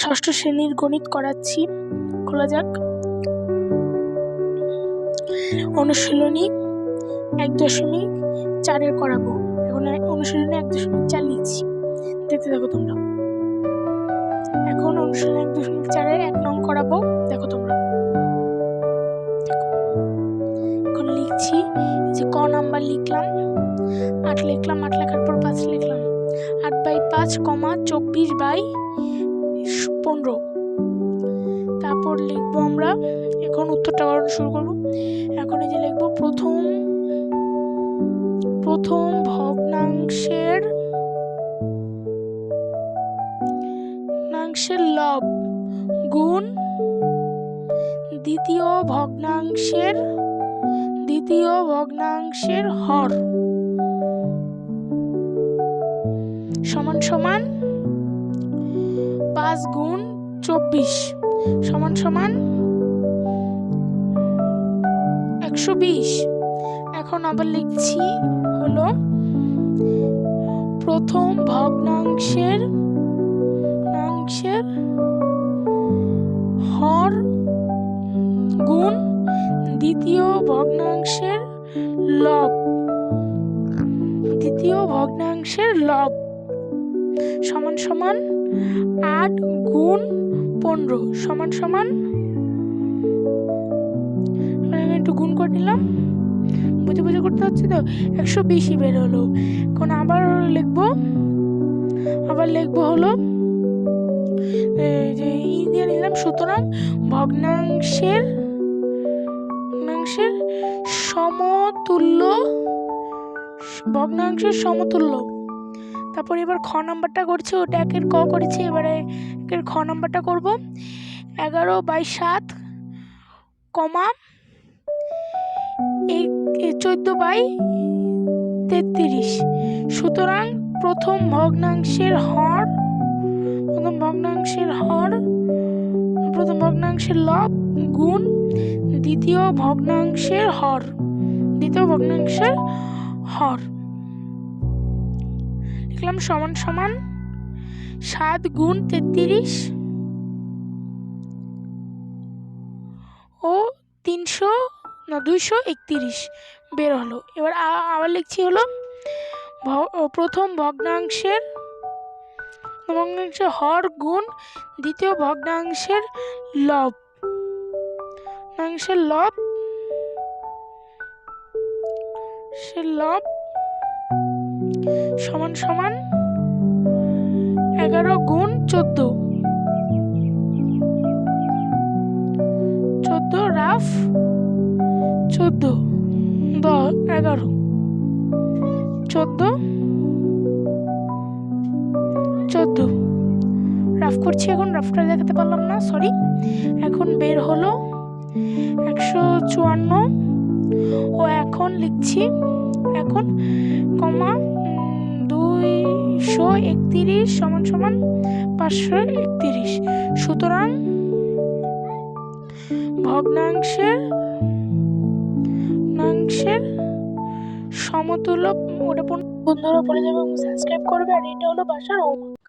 ষষ্ঠ শ্রেণীর গণিত করাচ্ছি। খোলা যাক। অনুশীলনী 1.4 করাবো। এখন অনুশীলনী 1.4 লিখছি, দেখতে থাকো তোমরা। এখন অনুশীলনী 1.4 1 নং করাবো, দেখো তোমরা। এখন লিখছি যে ক নাম্বার লিখলাম, 8 লিখলাম, 8 লেখার পর 5 লিখলাম, 8/5, 24/15। তারপর লিখবো আমরা, এখন উত্তরটা করানো শুরু করবো। এখন এই যে লিখবো প্রথম ভগ্নাংশের লব গুণ দ্বিতীয় ভগ্নাংশের হর সমান সমান 5 গুণ 24 সমান সমান 120। এখন আবার লিখছি হলো প্রথম ভগ্নাংশের হর গুণ দ্বিতীয় ভগ্নাংশের লব সমান সমান 8 গুণ 15 সমান সমান, একটু গুণ করে নিলাম, বুঝে বুঝে করতে হচ্ছে তো, 120 বের হলো। এখন আবার লিখবো হলো যে দিয়ে নিলাম। সুতরাং ভগ্নাংশের সমতুল্য। তারপর এবার খ নাম্বারটা করছি, ওটা একের ক করেছি, এবারে একের খ নাম্বারটা করব। 11/7, 14/33। সুতরাং প্রথম ভগ্নাংশের লব গুণ দ্বিতীয় ভগ্নাংশের হর লিখলাম সমান সমান 7 গুণ 33 ও 231 বের হলো। এবার আবার লিখছি হলো প্রথম ভগ্নাংশের হর গুণ দ্বিতীয় ভগ্নাংশের লব সমান সমান 11 গুণ 14 রাফ 14 11 14 রাফ করছি। এখন রাফটা দেখাতে পারলাম না, সরি। এখন বের হলো 154 ও এখন লিখছি এখন 231 সমান সমান 531। সুতরাং ভগ্নাংশের সমতুল্য। ওটা বন্ধুরা বলে যাবে এবং সাবস্ক্রাইব করবে। আর এটা হলো বাসার হোমওয়ার্ক।